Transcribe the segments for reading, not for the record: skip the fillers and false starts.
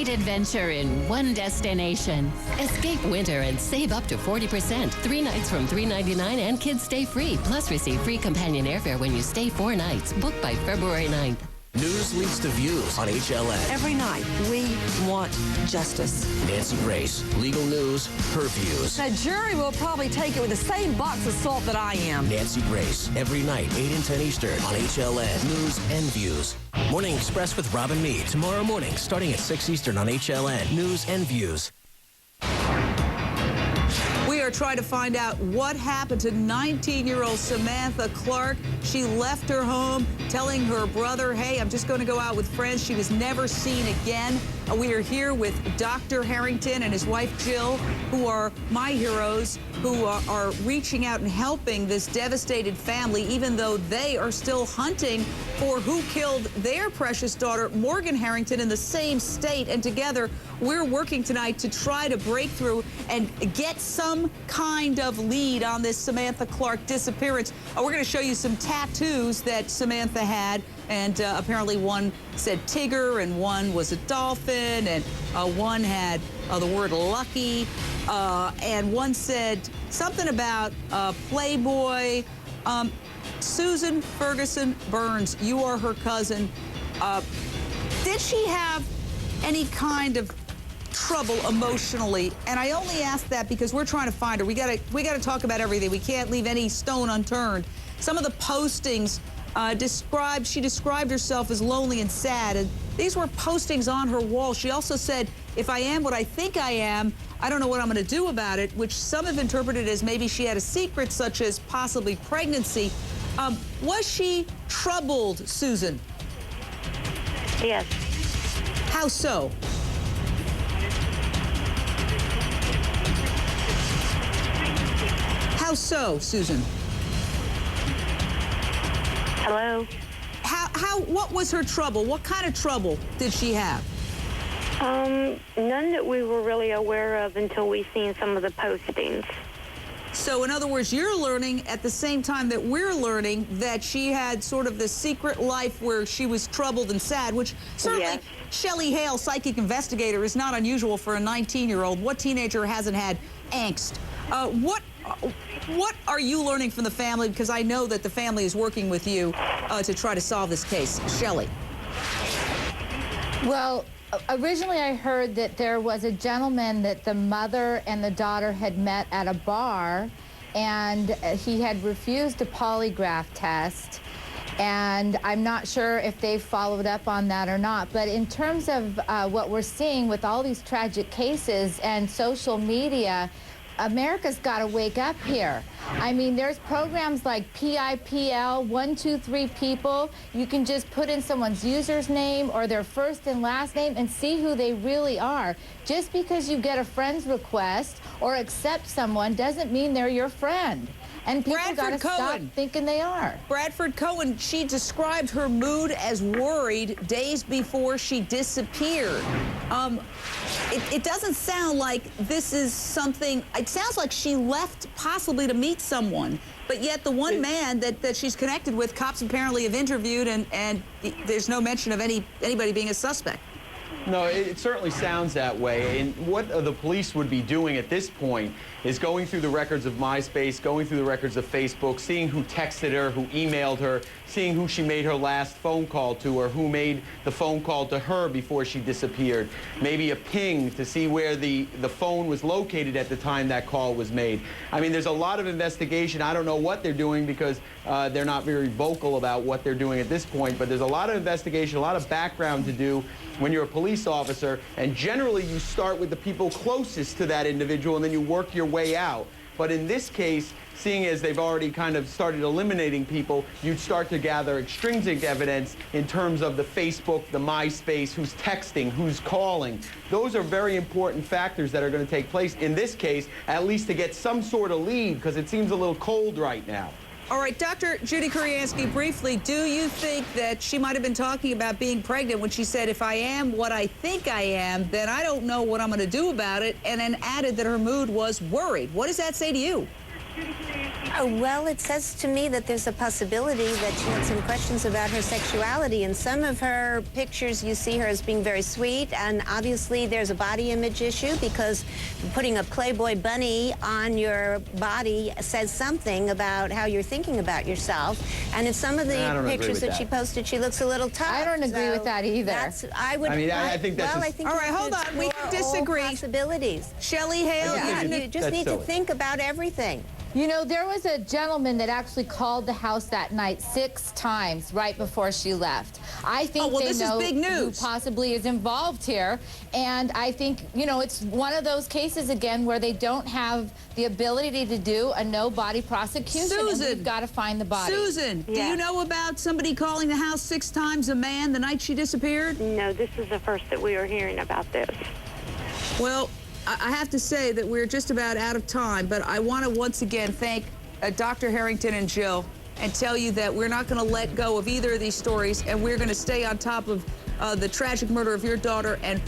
great adventure in one destination. Escape winter and save up to 40%. 3 nights from $3.99 and kids stay free. Plus receive free companion airfare when you stay 4 nights. Book by February 9th. News leads to views on HLN. Every night, we want justice. Nancy Grace, legal news, her views. A jury will probably take it with the same box of salt that I am. Nancy Grace, every night, 8 and 10 Eastern on HLN. News and views. Morning Express with Robin Meade. Tomorrow morning, starting at 6 Eastern on HLN. News and views. We are trying to find out what happened to 19-year-old Samantha Clark. She left her home telling her brother, hey, I'm just going to go out with friends. She was never seen again. We are here with Dr. Harrington and his wife, Jill, who are my heroes, who are reaching out and helping this devastated family, even though they are still hunting for who killed their precious daughter, Morgan Harrington, in the same state. And together, we're working tonight to try to break through and get some kind of lead on this Samantha Clark disappearance. We're going to show you some tattoos that Samantha had, and apparently one said Tigger, and one was a dolphin, and one had the word lucky, and one said something about Playboy. Susan Ferguson Burns, you are her cousin. Did she have any kind of trouble emotionally? And I only ask that because we're trying to find her. We gotta talk about everything. We can't leave any stone unturned. Some of the postings she described herself as lonely and sad, and these were postings on her wall. She also said, if I am what I think I am, I don't know what I'm going to do about it, which some have interpreted as maybe she had a secret, such as possibly pregnancy. Was she troubled, Susan? Yes. How so? How so, Susan? Hello? What was her trouble? What kind of trouble did she have? None that we were really aware of until we seen some of the postings. So, in other words, you're learning at the same time that we're learning that she had sort of this secret life where she was troubled and sad, which certainly, yes. Shellee Hale, psychic investigator, is not unusual for a 19-year-old. What teenager hasn't had angst? What are you learning from the family? Because I know that the family is working with you to try to solve this case. Shellee. Well, originally I heard that there was a gentleman that the mother and the daughter had met at a bar, and he had refused a polygraph test. And I'm not sure if they followed up on that or not. But in terms of what we're seeing with all these tragic cases and social media, America's got to wake up here. I mean, there's programs like PIPL, 123 People. You can just put in someone's user's name or their first and last name and see who they really are. Just because you get a friend's request or accept someone doesn't mean they're your friend. And people got to stop thinking they are. Bradford Cohen, she described her mood as worried days before she disappeared. It doesn't sound like this is something, it sounds like she left possibly to meet someone, but yet the one man that she's connected with, cops apparently have interviewed, and there's no mention of anybody being a suspect. No, it certainly sounds that way. And what the police would be doing at this point is going through the records of MySpace, going through the records of Facebook, seeing who texted her, who emailed her, seeing who she made her last phone call to, or who made the phone call to her before she disappeared. Maybe a ping to see where the phone was located at the time that call was made. I mean, there's a lot of investigation. I don't know what they're doing because they're not very vocal about what they're doing at this point, but there's a lot of investigation, a lot of background to do when you're a police officer, and generally you start with the people closest to that individual and then you work your way out. But in this case, seeing as they've already kind of started eliminating people, you'd start to gather extrinsic evidence in terms of the Facebook, the MySpace, who's texting, who's calling. Those are very important factors that are going to take place in this case, at least to get some sort of lead, because it seems a little cold right now. All right, Dr. Judy Kuriansky, briefly, do you think that she might have been talking about being pregnant when she said, if I am what I think I am, then I don't know what I'm going to do about it, and then added that her mood was worried? What does that say to you? Well, it says to me that there's a possibility that she had some questions about her sexuality. In some of her pictures, you see her as being very sweet, and obviously there's a body image issue because putting a Playboy bunny on your body says something about how you're thinking about yourself. And in some of the pictures that she posted, she looks a little tough. I don't agree with that either. I think that's all right, hold on. We can disagree. Possibilities. Shellee Hale, You just need to think about everything. You know, there was a gentleman that actually called the house that night 6 times right before she left. I think they know who possibly is involved here. And I think, you know, it's one of those cases, again, where they don't have the ability to do a no-body prosecution. Susan, and we've got to find the body. Susan, do you know about somebody calling the house 6 times a man the night she disappeared? No, this is the first that we are hearing about this. Well, I have to say that we're just about out of time, but I want to once again thank Dr. Harrington and Jill and tell you that we're not going to let go of either of these stories, and we're going to stay on top of the tragic murder of your daughter and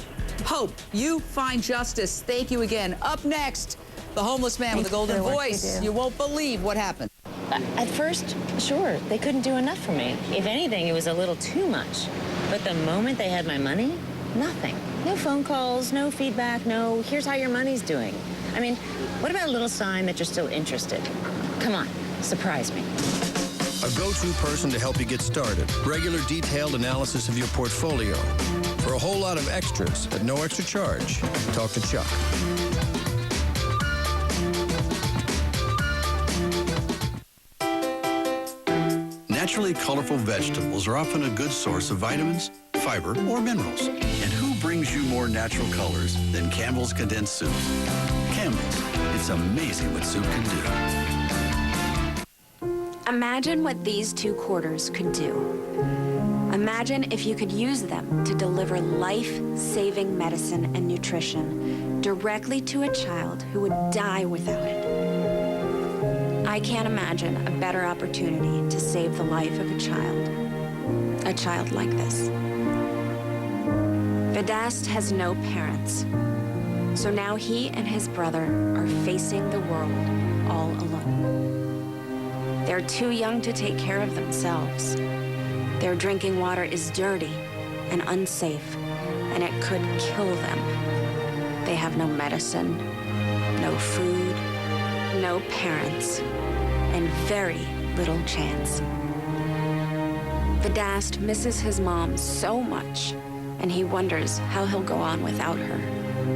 hope you find justice. Thank you again. Up next, the homeless man with a golden voice. You won't believe what happened. At first, sure, they couldn't do enough for me. If anything, it was a little too much. But the moment they had my money, nothing. No phone calls, no feedback, no, here's how your money's doing. I mean, what about a little sign that you're still interested? Come on, surprise me. A go-to person to help you get started. Regular detailed analysis of your portfolio. For a whole lot of extras at no extra charge, talk to Chuck. Naturally colorful vegetables are often a good source of vitamins, fiber, or minerals. And who brings you more natural colors than Campbell's condensed soups? Campbell's. It's amazing what soup can do. Imagine what these 2 quarters could do. Imagine if you could use them to deliver life-saving medicine and nutrition directly to a child who would die without it. I can't imagine a better opportunity to save the life of a child like this. Vedast has no parents, so now he and his brother are facing the world all alone. They're too young to take care of themselves. Their drinking water is dirty and unsafe, and it could kill them. They have no medicine, no food, no parents, and very little chance. Vedast misses his mom so much, and he wonders how he'll go on without her.